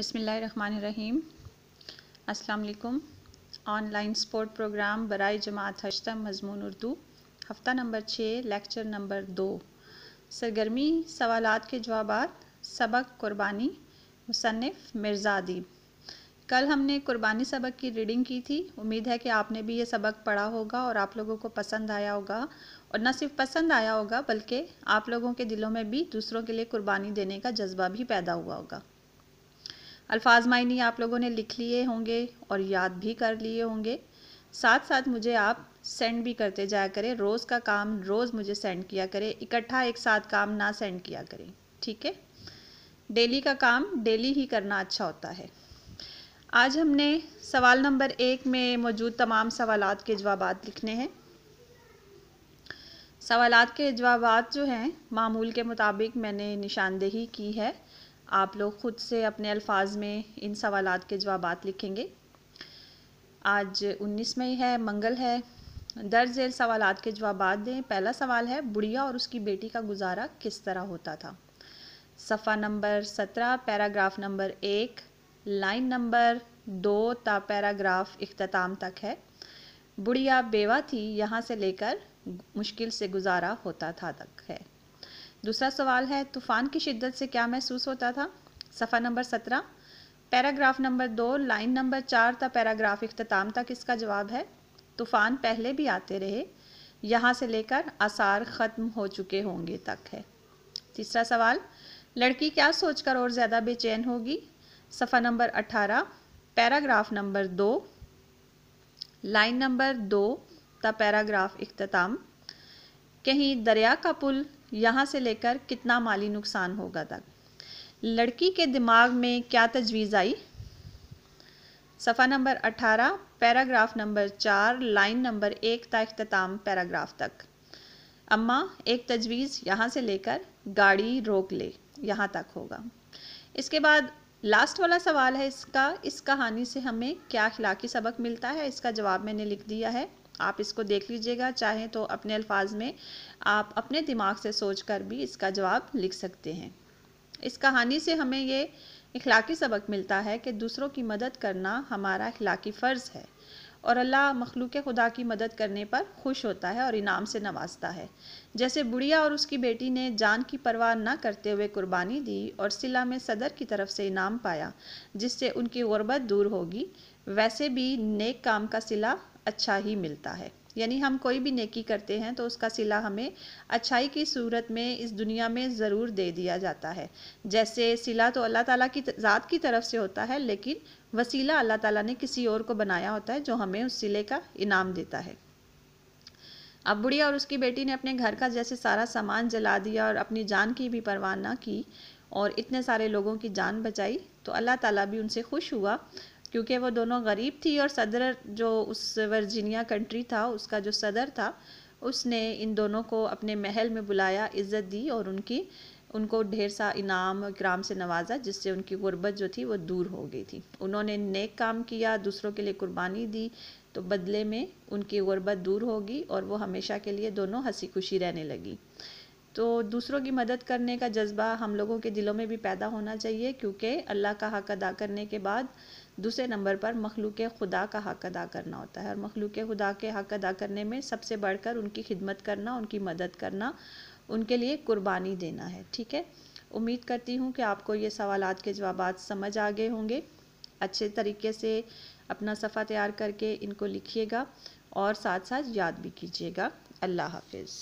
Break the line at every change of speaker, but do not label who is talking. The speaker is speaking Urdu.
بسم اللہ الرحمن الرحیم۔ السلام علیکم۔ آن لائن سپورٹ پروگرام برائے جماعت ہشتم مضمون اردو، ہفتہ نمبر 6، لیکچر نمبر 2، سرگرمی سوالات کے جوابات، سبق قربانی، مصنف مرزا ادیب۔ کل ہم نے قربانی سبق کی ریڈنگ کی تھی۔ امید ہے کہ آپ نے بھی یہ سبق پڑھا ہوگا اور آپ لوگوں کو پسند آیا ہوگا، اور نہ صرف پسند آیا ہوگا بلکہ آپ لوگوں کے دلوں میں بھی دوسروں کے لیے قربانی دینے کا جذبہ بھی پیدا ہوا ہوگا۔ الفاظ معنی آپ لوگوں نے لکھ لیے ہوں گے اور یاد بھی کر لیے ہوں گے۔ ساتھ ساتھ مجھے آپ سینڈ بھی کرتے جایا کریں۔ روز کا کام روز مجھے سینڈ کیا کریں، اکٹھا ایک ساتھ کام نہ سینڈ کیا کریں، ٹھیک ہے؟ ڈیلی کا کام ڈیلی ہی کرنا اچھا ہوتا ہے۔ آج ہم نے سوال نمبر 1 میں موجود تمام سوالات کے جوابات لکھنے ہیں۔ سوالات کے جوابات جو ہیں معمول کے مطابق میں نے نشاندہی کی ہے۔ آپ لوگ خود سے اپنے الفاظ میں ان سوالات کے جوابات لکھیں گے۔ آج 19 مئی ہے، منگل ہے۔ درج ذیل سوالات کے جوابات دیں۔ پہلا سوال ہے، بڑھیا اور اس کی بیٹی کا گزارا کس طرح ہوتا تھا؟ صفحہ number 17، paragraph number 1، line number 2 تا پیراگراف اختتام تک ہے۔ بڑھیا بیوہ تھی، یہاں سے لے کر مشکل سے گزارا ہوتا تھا تک ہے۔ دوسرا سوال ہے، طوفان کی شدت سے کیا محسوس ہوتا تھا؟ صفحہ number 17، paragraph number 2، line number 4 تا پیراگراف اختتام تک اس کا جواب ہے۔ طوفان پہلے بھی آتے رہے، یہاں سے لے کر آثار ختم ہو چکے ہوں گے تک ہے۔ تیسرا سوال، لڑکی کیا سوچ کر اور زیادہ بے چین ہوگی؟ صفحہ number 18، paragraph number 2، line number 2 تا پیراگراف اختتام۔ کہیں دریا کا پل، یہاں سے لے کر کتنا مالی نقصان ہوگا تک۔ لڑکی کے دماغ میں کیا تجویز آئی؟ صفحہ number 18، paragraph number 4، line number 1 تا اختتام پیراگراف تک۔ اماں ایک تجویز، یہاں سے لے کر گاڑی روک لے، یہاں تک ہوگا۔ اس کے بعد لاسٹ والا سوال ہے اس کہانی سے ہمیں کیا اخلاقی سبق ملتا ہے؟ اس کا جواب میں نے لکھ دیا ہے، آپ اس کو دیکھ لیجئے گا۔ چاہیں تو اپنے الفاظ میں آپ اپنے دماغ سے سوچ کر بھی اس کا جواب لکھ سکتے ہیں۔ اس کہانی سے ہمیں یہ اخلاقی سبق ملتا ہے کہ دوسروں کی مدد کرنا ہمارا اخلاقی فرض ہے، اور اللہ مخلوق خدا کی مدد کرنے پر خوش ہوتا ہے اور انعام سے نوازتا ہے۔ جیسے بڑھیا اور اس کی بیٹی نے جان کی پرواہ نہ کرتے ہوئے قربانی دی اور صلہ میں صدر کی طرف سے انعام پایا جس سے ان کی غربت دور ہوگی، ویسے بھی نیک کام کا صلہ اچھا ہی ملتا ہے۔ یعنی ہم کوئی بھی نیکی کرتے ہیں تو اس کا صلہ ہمیں اچھائی کی صورت میں اس دنیا میں ضرور دے دیا جاتا ہے۔ جیسے صلہ تو اللہ تعالیٰ کی ذات کی طرف سے ہوتا ہے، لیکن وسیلہ اللہ تعالیٰ نے کسی اور کو بنایا ہوتا ہے جو ہمیں اس صلے کا انعام دیتا ہے۔ اب بڑھیا اور اس کی بیٹی نے اپنے گھر کا جیسے سارا سامان جلا دیا اور اپنی جان کی بھی پرواہ نہ کی اور اتنے سارے لوگوں کی جان بچائی، تو اللہ تعالیٰ بھی ان سے خوش ہوا، کیونکہ وہ دونوں غریب تھی اور صدر جو اس ورجینیا کنٹری تھا، اس کا جو صدر تھا، اس نے ان دونوں کو اپنے محل میں بلایا، عزت دی اور ان کو ڈھیر سا انعام و اکرام سے نوازا، جس سے ان کی غربت جو تھی وہ دور ہو گئی تھی۔ انہوں نے نیک کام کیا، دوسروں کے لیے قربانی دی، تو بدلے میں ان کی غربت دور ہوگی اور وہ ہمیشہ کے لیے دونوں ہنسی خوشی رہنے لگی۔ تو دوسروں کی مدد کرنے کا جذبہ ہم لوگوں کے دلوں میں بھی پیدا ہونا چاہیے، کیونکہ اللہ کا حق ادا کرنے کے بعد دوسرے نمبر پر مخلوق خدا کا حق ادا کرنا ہوتا ہے، اور مخلوق خدا کے حق ادا کرنے میں سب سے بڑھ کر ان کی خدمت کرنا، ان کی مدد کرنا، ان کے لیے قربانی دینا ہے، ٹھیک ہے؟ امید کرتی ہوں کہ آپ کو یہ سوالات کے جوابات سمجھ آ گئے ہوں گے۔ اچھے طریقے سے اپنا صفحہ تیار کر کے ان کو لکھیے گا اور ساتھ ساتھ یاد بھی کیجیے گا۔ اللہ حافظ۔